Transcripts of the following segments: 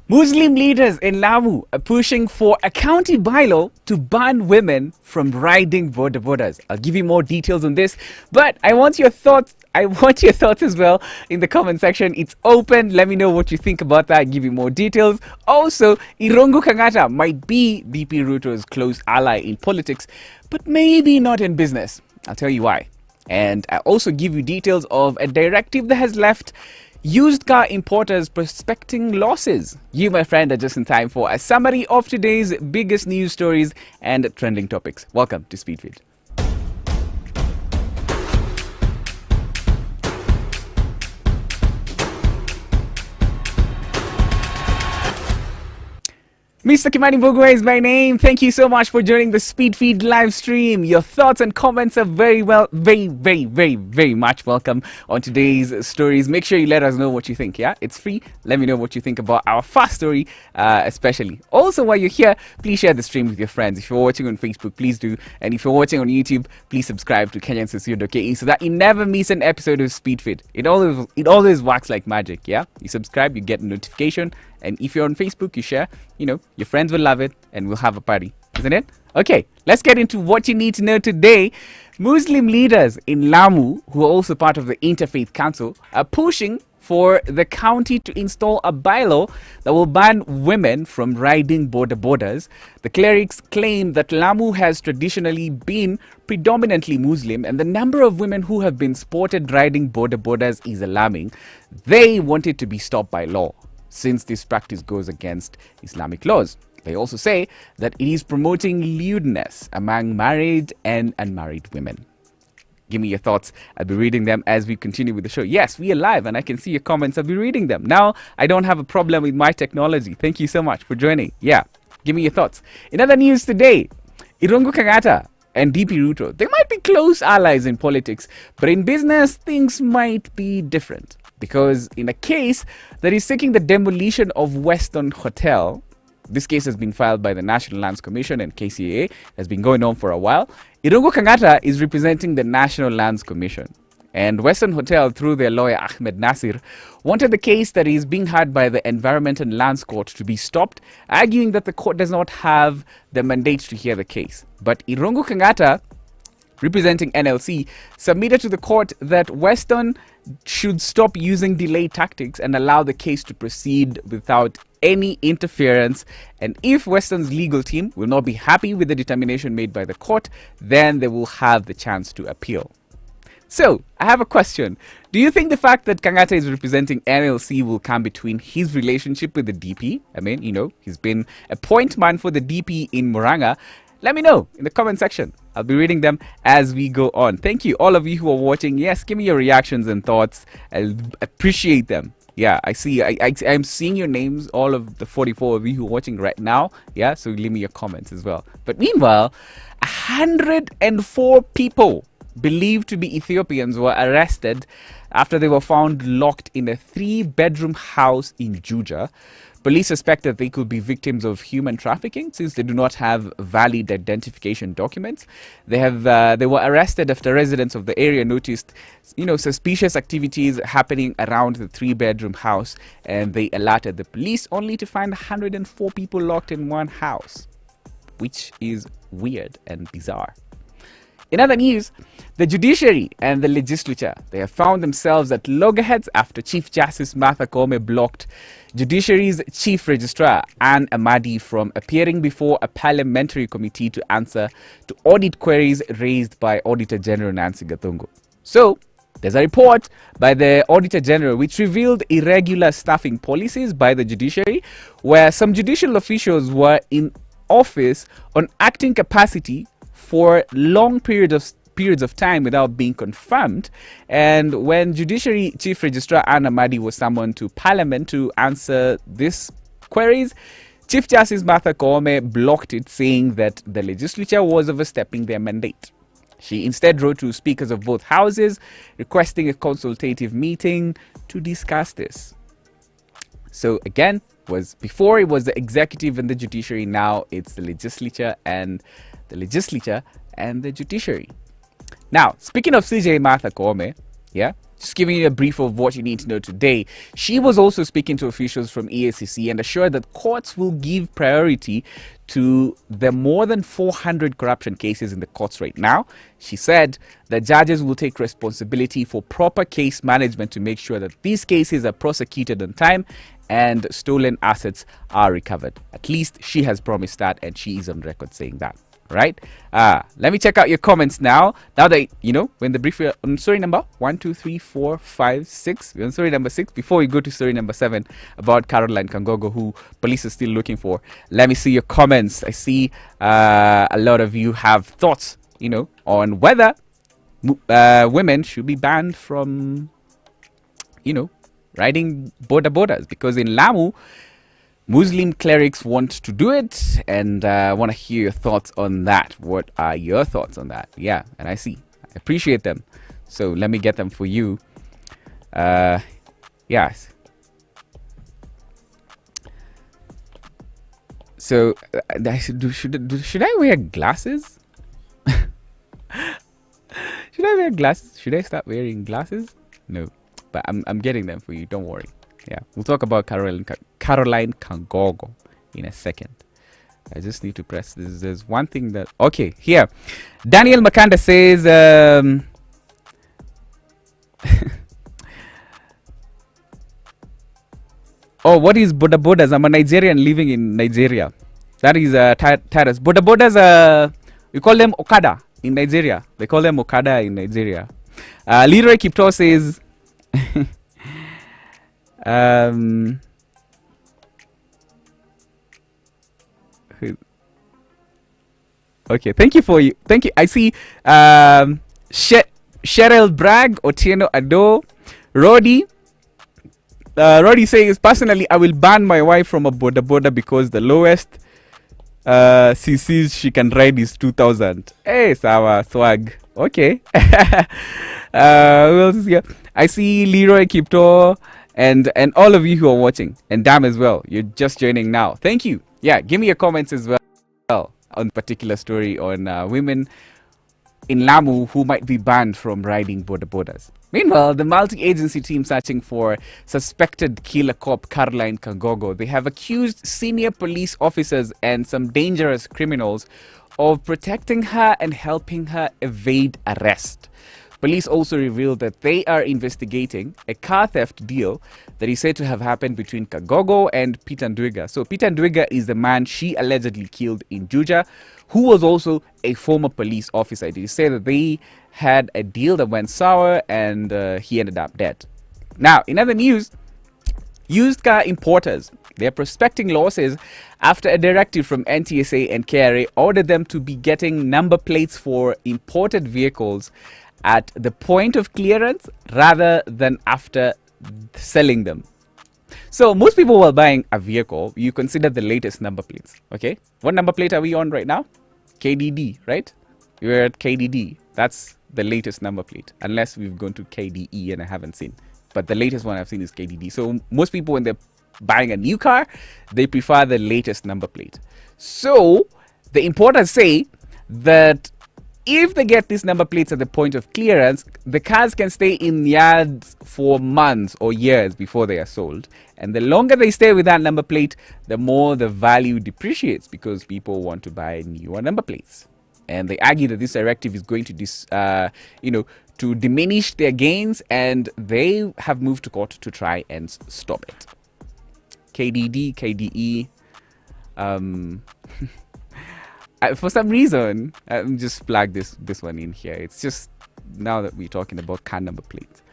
Muslim leaders in Lamu are pushing for a county bylaw to ban women from riding Boda Bodas. I'll give you more details on this, but I want your thoughts. I want your thoughts as well in the comment section. It's open. Let me know what you think about that. I'll give you more details. Also, Irungu Kangata might be DP Ruto's close ally in politics, but maybe not in business. I'll tell you why. And I'll also give you details of a directive that has left used car importers prospecting losses. You, my friend, are just in time for a summary of today's biggest news stories and trending topics. Welcome to Speedfeed. Mr. Kimani Mbugua is my name. Thank you so much for joining the Speedfeed live stream. Your thoughts and comments are very much welcome on today's stories. Make sure you let us know what you think, yeah? It's free. Let me know what you think about our first story, especially. Also, while you're here, please share the stream with your friends. If you're watching on Facebook, please do. And if you're watching on YouTube, please subscribe to Kenyans.co.ke so that you never miss an episode of Speedfeed. It always works like magic, yeah? You subscribe, you get a notification. And if you're on Facebook, you share, your friends will love it and we'll have a party, isn't it? Okay, let's get into what you need to know today. Muslim leaders in Lamu, who are also part of the Interfaith Council, are pushing for the county to install a bylaw that will ban women from riding Boda Bodas. The Clerics claim that Lamu has traditionally been predominantly Muslim and the number of women who have been spotted riding Boda Bodas is alarming. They want it to be stopped by law, since this practice goes against Islamic laws. They also say that it is promoting lewdness among married and unmarried women. Give me your thoughts. I'll be reading them as we continue with the show. Yes, we are live and I can see your comments. I'll be reading them. Now, I don't have a problem with my technology. Thank you so much for joining. Yeah, give me your thoughts. In other news today, Irungu Kangata and DP Ruto, they might be close allies in politics, but in business, things might be different. Because in a case that is seeking the demolition of Western Hotel, this case has been filed by the National Lands Commission and KCAA, has been going on for a while. Irungu Kangata is representing the National Lands Commission. And Western Hotel, through their lawyer Ahmed Nasir, wanted the case that is being heard by the Environment and Lands Court to be stopped, arguing that the court does not have the mandate to hear the case. But Irungu Kangata, representing NLC, submitted to the court that Western should stop using delay tactics and allow the case to proceed without any interference. And if Western's legal team will not be happy with the determination made by the court, then they will have the chance to appeal. So, I have a question. Do you think the fact that Kangata is representing NLC will come between his relationship with the DP? I mean, he's been a point man for the DP in Muranga. Let me know in the comment section. I'll be reading them as we go on. Thank you, all of you who are watching. Yes, give me your reactions and thoughts. I'll appreciate them. Yeah, I see. I'm seeing your names, all of the 44 of you who are watching right now. Yeah, so leave me your comments as well. But meanwhile, 104 people believed to be Ethiopians were arrested after they were found locked in a 3-bedroom house in Juja. Police suspect that they could be victims of human trafficking since they do not have valid identification documents. They were arrested after residents of the area noticed, suspicious activities happening around the 3-bedroom house, and they alerted the police only to find 104 people locked in one house, which is weird and bizarre. In other news, the judiciary and the legislature, they have found themselves at loggerheads after Chief Justice Martha Koome blocked Judiciary's Chief Registrar Anne Amadi from appearing before a parliamentary committee to answer to audit queries raised by Auditor General Nancy Gathungu. So, there's a report by the Auditor General which revealed irregular staffing policies by the judiciary, where some judicial officials were in office on acting capacity for long periods of time without being confirmed. And when Judiciary Chief Registrar Anne Amadi was summoned to Parliament to answer these queries, Chief Justice Martha Koome blocked it, saying that the legislature was overstepping their mandate. She instead wrote to speakers of both houses requesting a consultative meeting to discuss this. So again, before it was the executive and the judiciary, now it's the legislature and the judiciary. Now, speaking of CJ Martha Koome, yeah, Just giving you a brief of what you need to know today. She was also speaking to officials from EACC and assured that courts will give priority to the more than 400 corruption cases in the courts right now. She said that judges will take responsibility for proper case management to make sure that these cases are prosecuted on time and stolen assets are recovered. At least she has promised that, and she is on record saying that. Right? Let me check out your comments now. Now that when the brief, we're on story number 1, 2, 3, 4, 5, 6. We're on story number 6. Before we go to story number 7 about Caroline Kangogo, who police are still looking for. Let me see your comments. I see a lot of you have thoughts, on whether women should be banned from, riding Boda Bodas, because in Lamu, Muslim clerics want to do it, and I want to hear your thoughts on that. What are your thoughts on that? Yeah, and I appreciate them. So let me get them for you. Yes. So should I wear glasses? Should I wear glasses? Should I start wearing glasses? No, but I'm getting them for you. Don't worry. Yeah, we'll talk about Caroline Kangogo in a second. I just need to press this. There's one thing that... Okay, here. Daniel Makanda says... oh, what is Boda Bodas? I'm a Nigerian living in Nigeria. That is Taras. Boda Bodas, we call them Okada in Nigeria. They call them Okada in Nigeria. Leroy Kipto says... okay, thank you. I see Cheryl Bragg, Otieno Ado, Roddy says, personally I will ban my wife from a Boda Boda because the lowest CCs she can ride is 2,000. Hey, sawa swag. Okay. Who else is here? I see Leroy Kipto and all of you who are watching, and Dam as well. You're just joining now. Thank you. Yeah, give me your comments as well on particular story on women in Lamu who might be banned from riding Boda Bodas. Meanwhile, the multi-agency team searching for suspected killer cop Caroline Kangogo, they have accused senior police officers and some dangerous criminals of protecting her and helping her evade arrest. Police also revealed that they are investigating a car theft deal that is said to have happened between Kangogo and Peter Ndwiga. So Peter Ndwiga is the man she allegedly killed in Juja, who was also a former police officer. They say that they had a deal that went sour and he ended up dead. Now, in other news, used car importers, they're prospecting losses after a directive from NTSA and KRA ordered them to be getting number plates for imported vehicles at the point of clearance rather than after selling them. So most people while buying a vehicle, you consider the latest number plates. Okay, what number plate are we on right now? KDD, right? We're at KDD. That's the latest number plate, unless we've gone to KDE and I haven't seen. But the latest one I've seen is KDD. So most people, when they're buying a new car, they prefer the latest number plate. So the importers say that if they get these number plates at the point of clearance, the cars can stay in yards for months or years before they are sold. And the longer they stay with that number plate, the more the value depreciates because people want to buy newer number plates. And they argue that this directive is going to to diminish their gains, and they have moved to court to try and stop it. KDD, KDE, for some reason, I'm just plug this one in here. It's just now that we're talking about car number plates.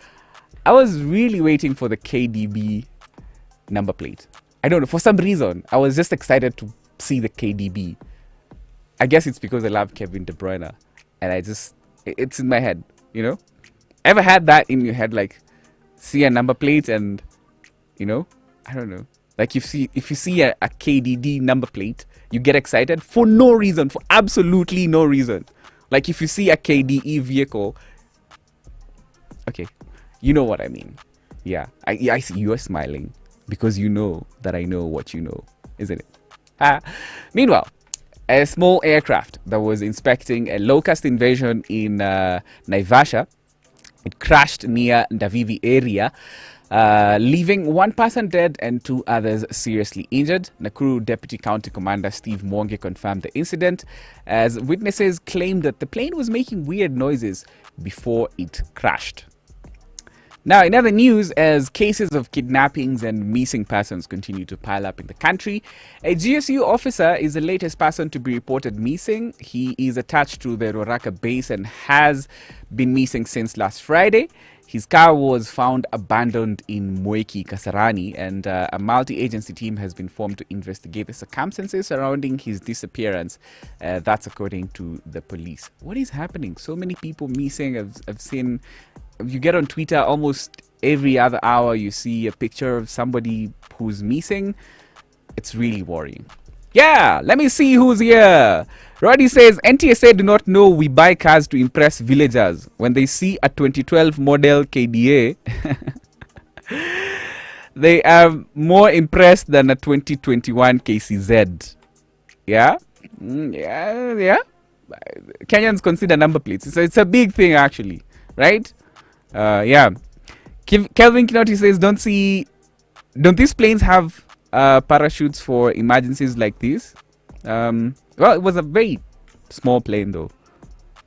I was really waiting for the KDB number plate. I don't know, for some reason, I was just excited to see the KDB. I guess it's because I love Kevin De Bruyne, and it's in my head, Ever had that in your head, like see a number plate and, I don't know. Like if you see a KDD number plate, you get excited for no reason, for absolutely no reason. Like if you see a KDE vehicle, okay, you know what I mean. Yeah, I see you are smiling because you know that I know what you know, isn't it? Meanwhile, a small aircraft that was inspecting a locust invasion in Naivasha It crashed near Ndavivi area, leaving one person dead and two others seriously injured. Nakuru Deputy County Commander Steve Mwonge confirmed the incident as witnesses claimed that the plane was making weird noises before it crashed. Now, in other news, as cases of kidnappings and missing persons continue to pile up in the country, a GSU officer is the latest person to be reported missing. He is attached to the Roraka base and has been missing since last Friday. His car was found abandoned in Mweki, Kasarani, and a multi-agency team has been formed to investigate the circumstances surrounding his disappearance. That's according to the police. What is happening? So many people missing. I've seen... You get on Twitter almost every other hour, you see a picture of somebody who's missing. It's really worrying. Yeah, let me see who's here. Roddy says, NTSA do not know we buy cars to impress villagers. When they see a 2012 model KDA, they are more impressed than a 2021 KCZ. Yeah? Yeah. Kenyans consider number plates. It's a big thing, actually. Right? Yeah. Kelvin Kinoti says, don't these planes have parachutes for emergencies like this? Well, it was a very small plane though.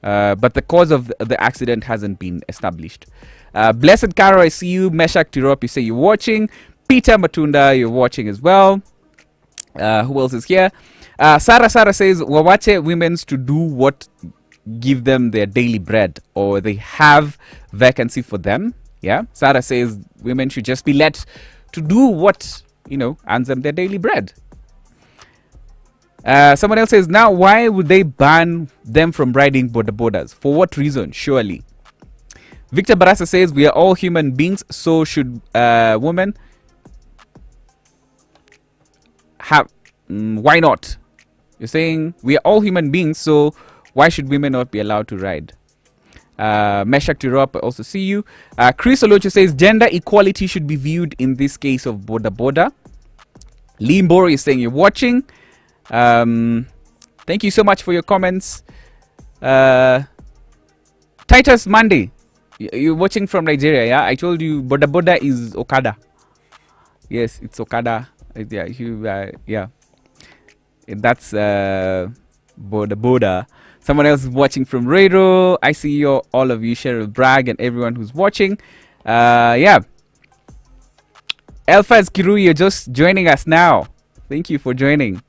But the cause of the accident hasn't been established. Blessed Caro, I see you. Meshak Tirop, you say you're watching. Peter Matunda, you're watching as well. Who else is here? Sarah says, wawache women's to do what give them their daily bread, or they have vacancy for them. Yeah, Sarah says women should just be let to do what, earns them their daily bread. Someone else says, now why would they ban them from riding Boda Bodas? For what reason? Surely. Victor Barasa says, we are all human beings, so should women have why not? You're saying we are all human beings, so why should women not be allowed to ride? Meshak Tirop, I also see you. Chris Olocho says gender equality should be viewed in this case of Boda Boda. Lee Mboro is saying you're watching. Thank you so much for your comments. Titus Monday, you're watching from Nigeria, yeah? I told you Boda Boda is Okada. Yes, it's Okada. Yeah. That's Boda Boda. Someone else is watching from Rado. I see you, all of you, Cheryl Bragg, and everyone who's watching. Yeah. Elfaz Kiru, you're just joining us now. Thank you for joining.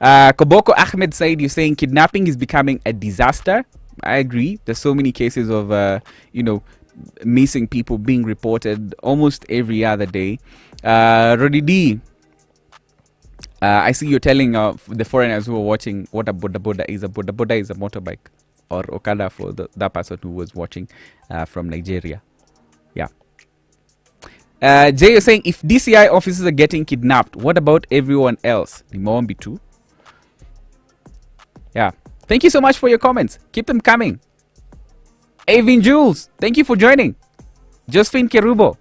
Koboko Ahmed Said, you're saying kidnapping is becoming a disaster. I agree. There's so many cases of, missing people being reported almost every other day. Rodi D, I see you're telling the foreigners who are watching what a Boda Boda is. A Boda Boda is a motorbike, or Okada for that person who was watching from Nigeria. Yeah. Jay is saying, if DCI officers are getting kidnapped, what about everyone else? Nimombi too. Yeah. Thank you so much for your comments. Keep them coming. Avin Jules, thank you for joining. Josephine Kerubo,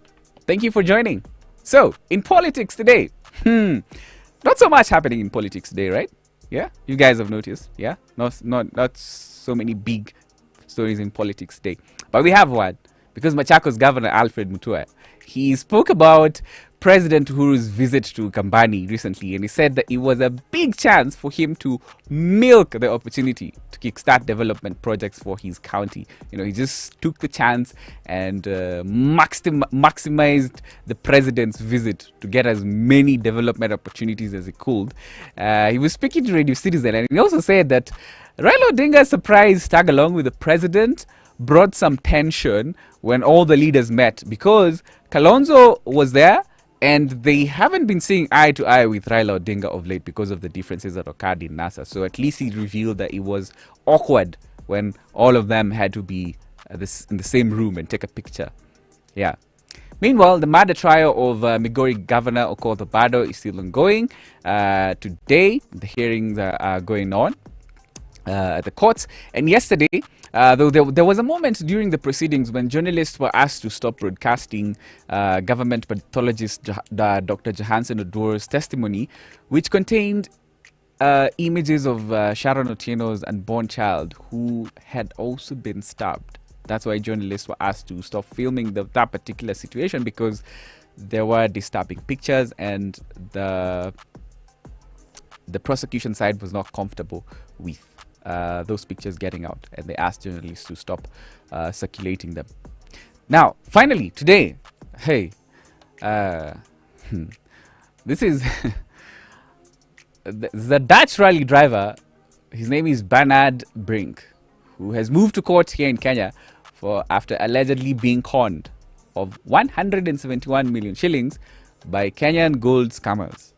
thank you for joining. So, in politics today, not so much happening in politics today, right? Yeah, you guys have noticed. Yeah, not so many big stories in politics today, but we have one because Machakos Governor Alfred Mutua, he spoke about President Uhuru's visit to Kambani recently, and he said that it was a big chance for him to milk the opportunity to kickstart development projects for his county. He just took the chance and maximized the president's visit to get as many development opportunities as he could. He was speaking to Radio Citizen, and he also said that Raila Odinga's surprise tag along with the president brought some tension when all the leaders met, because Kalonzo was there, and they haven't been seeing eye to eye with Raila Odinga of late because of the differences that occurred in NASA. So at least he revealed that it was awkward when all of them had to be in the same room and take a picture. Yeah. Meanwhile, the murder trial of Migori Governor Okoth Obado is still ongoing. Today, the hearings are going on at the courts. And yesterday, though there was a moment during the proceedings when journalists were asked to stop broadcasting government pathologist Dr. Johansen Odor's testimony, which contained images of Sharon Otieno's unborn child who had also been stabbed. that's why journalists were asked to stop filming that particular situation, because there were disturbing pictures and the prosecution side was not comfortable with those pictures getting out, and they asked journalists to stop circulating them. Now, finally, today, hey, this is the Dutch rally driver. His name is Bernard Brink, who has moved to court here in Kenya after allegedly being conned of 171 million shillings by Kenyan gold scammers.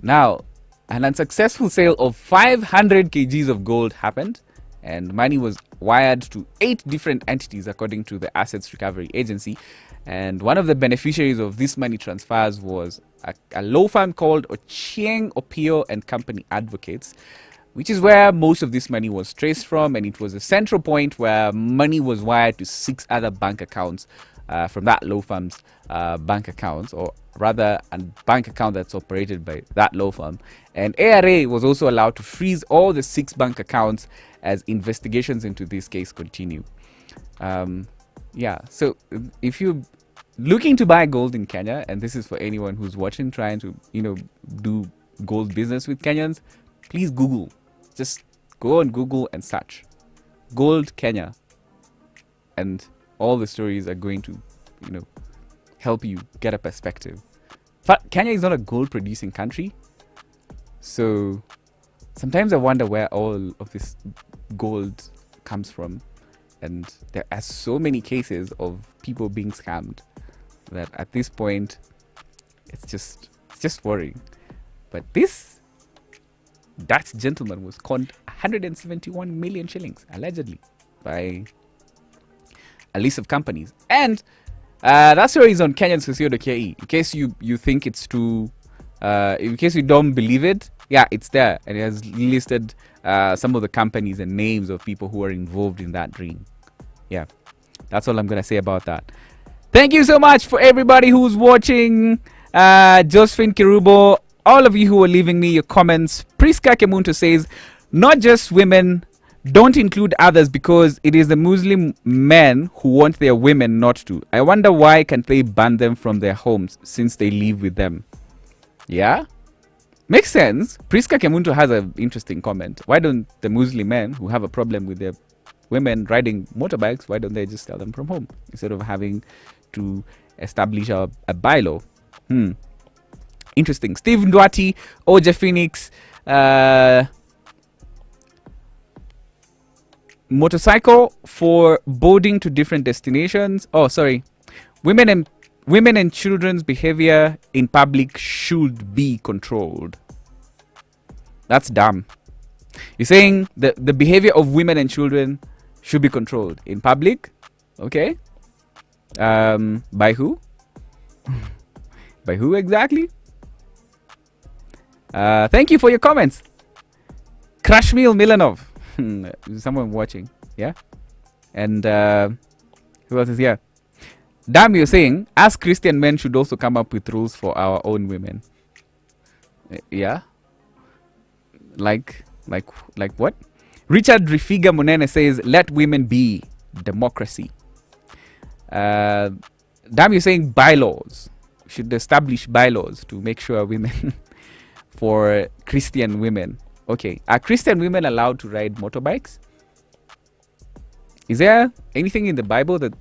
Now, an unsuccessful sale of 500 kgs of gold happened, and money was wired to 8 different entities according to the Assets Recovery Agency. And one of the beneficiaries of this money transfers was a law firm called Ochieng Opio and Company Advocates, which is where most of this money was traced from, and it was a central point where money was wired to 6 other bank accounts from that law firm's bank accounts, or rather a bank account that's operated by that law firm. And ARA was also allowed to freeze all the 6 bank accounts as investigations into this case continue. So if you're looking to buy gold in Kenya, and this is for anyone who's watching, trying to do gold business with Kenyans, please Google. Just go on Google and search gold Kenya, and all the stories are going to help you get a perspective. But Kenya is not a gold producing country, so sometimes I wonder where all of this gold comes from, and there are so many cases of people being scammed that at this point it's just worrying. But this Dutch gentleman was conned 171 million shillings allegedly by a list of companies, and that story is on Kenyans.co.ke. In case you think it's true, in case you don't believe it, yeah, it's there, and it has listed some of the companies and names of people who are involved in that dream. Yeah, that's all I'm gonna say about that. Thank you so much for everybody who's watching. Josephine Kirubo, all of you who are leaving me your comments. Priska Kemunto says, not just women, don't include others, because it is the Muslim men who want their women not to. I wonder why can't they ban them from their homes since they live with them? Yeah, makes sense. Priska Kemunto has an interesting comment. Why don't the Muslim men who have a problem with their women riding motorbikes, why don't they just tell them from home instead of having to establish a bylaw? Interesting. Steve Ndwati, Oja Phoenix, motorcycle for boarding to different destinations. Oh, sorry. Women and children's behavior in public should be controlled. That's dumb. You're saying the behavior of women and children should be controlled in public? Okay. By who? By who exactly? Thank you for your comments. Krashmil Milanov. Someone watching. Yeah. And who else is here? Damn, you're saying as Christian men should also come up with rules for our own women. Yeah. Like what? Richard Rifiga Munene says, let women be. Democracy. Damn, you're saying bylaws. Should establish bylaws to make sure women for Christian women. Okay, are Christian women allowed to ride motorbikes? Is there anything in the Bible that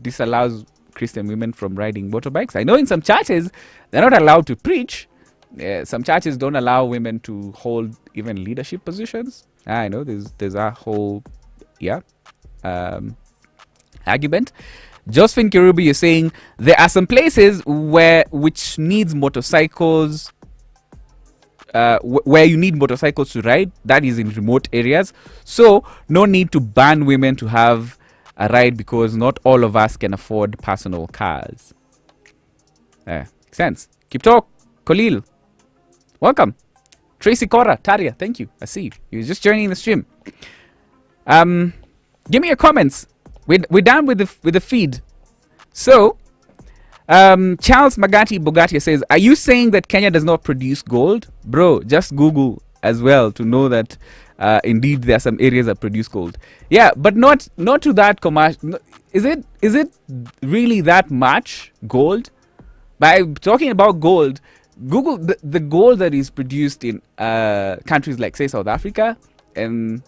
disallows Christian women from riding motorbikes? I know in some churches they're not allowed to preach. Some churches don't allow women to hold even leadership positions. I know there's a whole argument. Josephine Kirubi is saying there are some places which needs motorcycles, where you need motorcycles to ride. That is in remote areas, so no need to ban women to have a ride, because not all of us can afford personal cars. Makes sense. Keep talk. Khalil, welcome. Tracy Cora, Taria, thank you. I see you're just joining the stream. Give me your comments. We're done with the feed. So, Charles Magati Bogatia says, are you saying that Kenya does not produce gold? Bro, just Google as well to know that indeed there are some areas that produce gold. Yeah, but not to that commercial. Is it really that much gold? By talking about gold, Google the gold that is produced in countries like, say, South Africa, and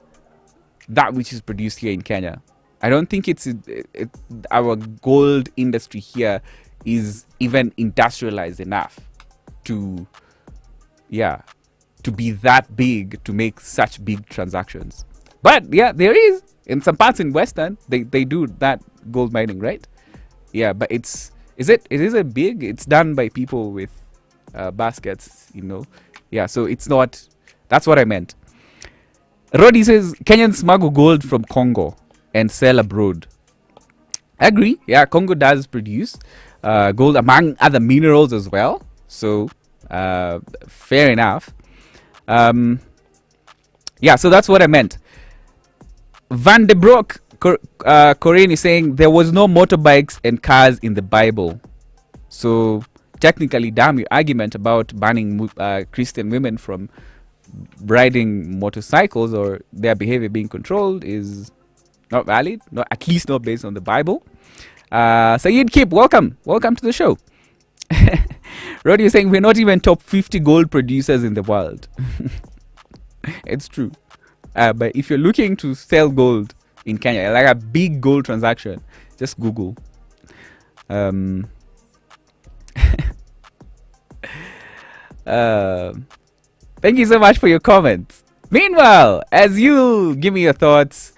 that which is produced here in Kenya. I don't think our gold industry here is even industrialized enough to be that big to make such big transactions. But yeah, there is in some parts in Western they do that gold mining, right? Yeah, but is it big? It's done by people with baskets, Yeah, so it's not. That's what I meant. Roddy says Kenyans smuggle gold from Congo and sell abroad. I agree. Yeah, Congo does produce gold among other minerals as well. So fair enough. Yeah, so that's what I meant. Van de Broek Corinne is saying there was no motorbikes and cars in the Bible. So technically, damn, your argument about banning Christian women from riding motorcycles or their behavior being controlled is not valid, at least not based on the Bible. Sayed Kip, welcome to the show. Roddy is saying we're not even top 50 gold producers in the world. It's true. But if you're looking to sell gold in Kenya, like a big gold transaction, just Google. Thank you so much for your comments. Meanwhile, as you give me your thoughts,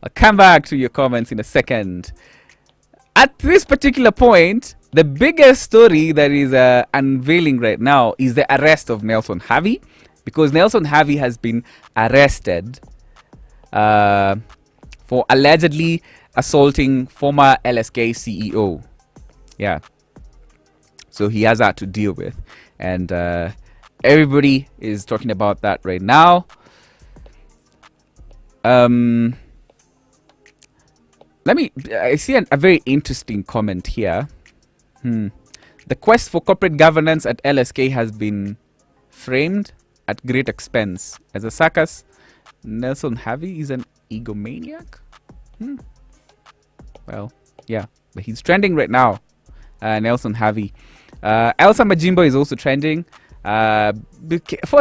I'll come back to your comments in a second. At this particular point, the biggest story that is unveiling right now is the arrest of Nelson Havi, because Nelson Havi has been arrested for allegedly assaulting former LSK CEO. Yeah. So he has that to deal with. And everybody is talking about that right now. I see a very interesting comment here. The quest for corporate governance at LSK has been framed at great expense. As a circus, Nelson Havi is an egomaniac? Well, yeah, but he's trending right now. Nelson Havi. Elsa Majimbo is also trending. For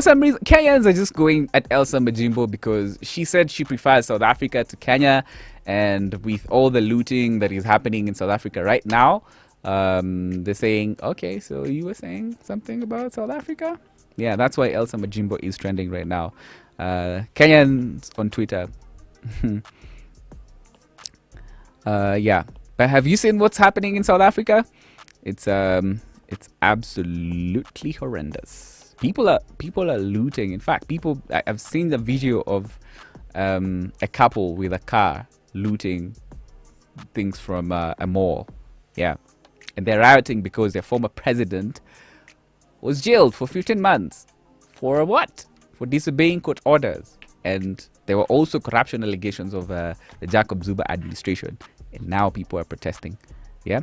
some reason, Kenyans are just going at Elsa Majimbo because she said she prefers South Africa to Kenya, and with all the looting that is happening in South Africa right now, they're saying, okay, so you were saying something about South Africa? Yeah, that's why Elsa Majimbo is trending right now. Kenyans on Twitter. Yeah, but have you seen what's happening in South Africa? It's absolutely horrendous. People are looting. In fact, I've seen the video of a couple with a car looting things from a mall. Yeah, and they're rioting because their former president was jailed for 15 months for what? For disobeying court orders. And there were also corruption allegations of the Jacob Zuma administration. And now people are protesting. Yeah,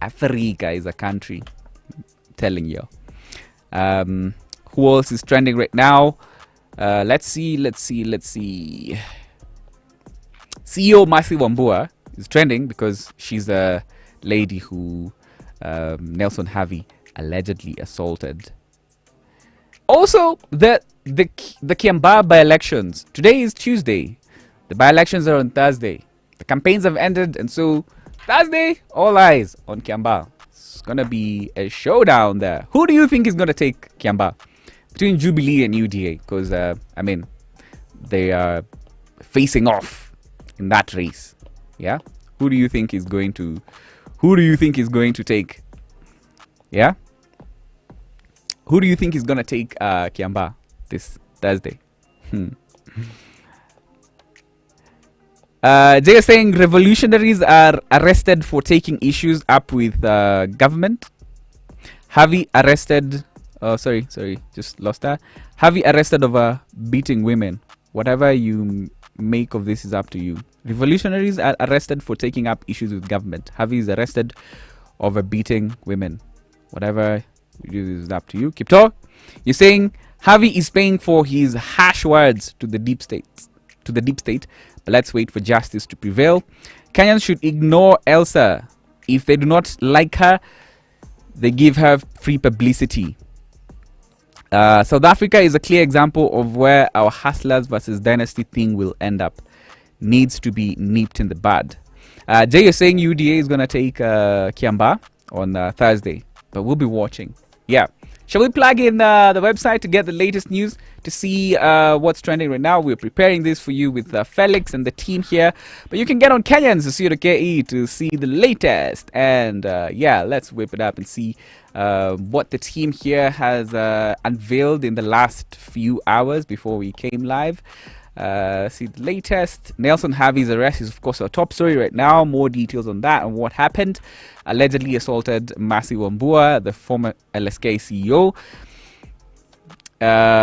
Africa is a country. I'm telling you. Who else is trending right now? Let's see. CEO Masi Wambua is trending because she's a lady who Nelson Havi allegedly assaulted. Also, the Kiambaa by-elections. Today is Tuesday. The by-elections are on Thursday. The campaigns have ended, and so Thursday, all eyes on Kiambaa. It's gonna be a showdown there. Who do you think is gonna take Kiambaa between Jubilee and UDA? Because they are facing off in that race. Yeah, who do you think is going to take? Yeah, who do you think is gonna take Kiambaa this Thursday? Jay is saying revolutionaries are arrested for taking issues up with government. Havi arrested. Oh, sorry, just lost that. Havi arrested over beating women. Whatever you make of this is up to you. Revolutionaries are arrested for taking up issues with government. Havi is arrested over beating women. Whatever you do is up to you. Kipto, you're saying Harvey is paying for his harsh words to the deep state. But let's wait for justice to prevail. Kenyans should ignore Elsa. If they do not like her, they give her free publicity. South Africa is a clear example of where our hustlers versus dynasty thing will end up. Needs to be nipped in the bud. Jay is saying UDA is going to take Kiamba on Thursday, but we'll be watching. Yeah. Shall we plug in the website to get the latest news, to see what's trending right now? We're preparing this for you with Felix and the team here. But you can get on Kenyans.co.ke to see the latest. And yeah, let's whip it up and see what the team here has unveiled in the last few hours before we came live. See the latest. Nelson Harvey's arrest is, of course, our top story right now. More details on that and what happened. Allegedly assaulted Kimani Mbugua, the former LSK CEO.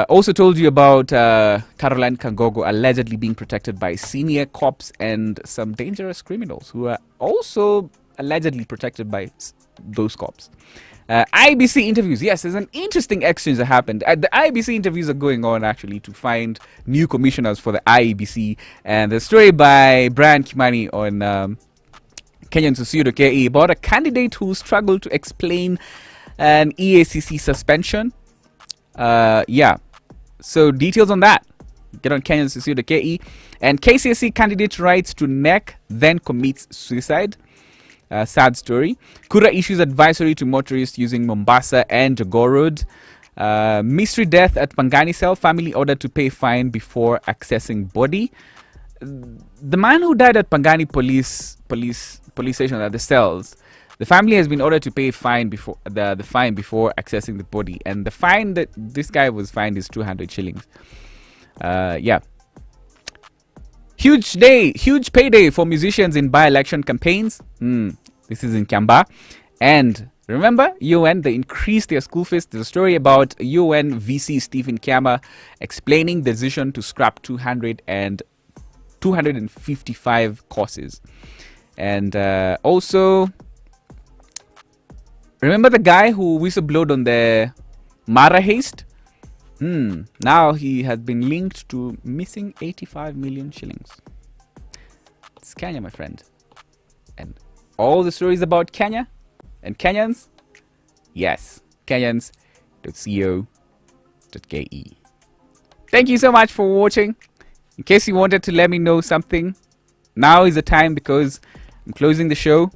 Also told you about Caroline Kangogo allegedly being protected by senior cops and some dangerous criminals who are also allegedly protected by those cops. IBC interviews. Yes, there's an interesting exchange that happened. The IBC interviews are going on actually to find new commissioners for the IBC. And the story by Brian Kimani on Kenyans.co.ke about a candidate who struggled to explain an EACC suspension. Yeah, so details on that. Get on Kenyans.co.ke. And KCSE candidate writes to NEC, then commits suicide. Sad story. Kura issues advisory to motorists using Mombasa and Jogoo Road. Mystery death at Pangani cell. Family ordered to pay fine before accessing body. The man who died at Pangani police station at the cells. The family has been ordered to pay fine before the fine before accessing the body, and the fine that this guy was fined is 200 shillings. Yeah. Huge day, huge payday for musicians in by-election campaigns. This is in Kiamba. And remember, UN, they increased their school fees. There's a story about UN VC Stephen Kiamba explaining the decision to scrap 255 courses. And also, remember the guy who whistleblowed on the Mara heist? Now he has been linked to missing 85 million shillings. It's Kenya, my friend. And all the stories about Kenya and Kenyans, yes, Kenyans.co.ke. Thank you so much for watching. In case you wanted to let me know something, now is the time because I'm closing the show.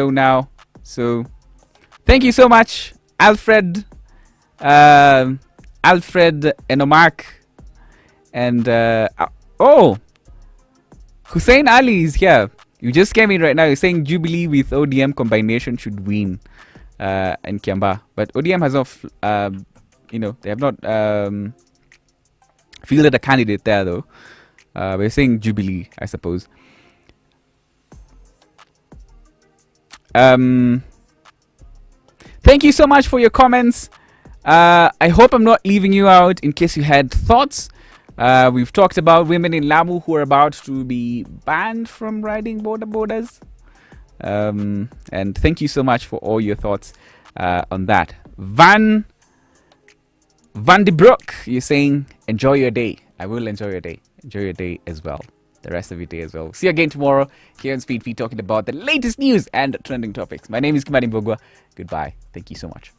Now. So thank you so much, Alfred Enomark, and Hussein Ali is here. You just came in right now. You're saying Jubilee with ODM combination should win in Kiamba, but ODM has not, they have not fielded a candidate there though. We're saying Jubilee, I suppose. Thank you so much for your comments. I hope I'm not leaving you out in case you had thoughts. We've talked about women in Lamu who are about to be banned from riding Boda Bodas. And thank you so much for all your thoughts on that. Van de Broek, you're saying enjoy your day. I will enjoy your day. Enjoy your day as well. The rest of your day as well. See you again tomorrow here on Speed Feed talking about the latest news and trending topics. My name is Kimani Mbugua. Goodbye. Thank you so much.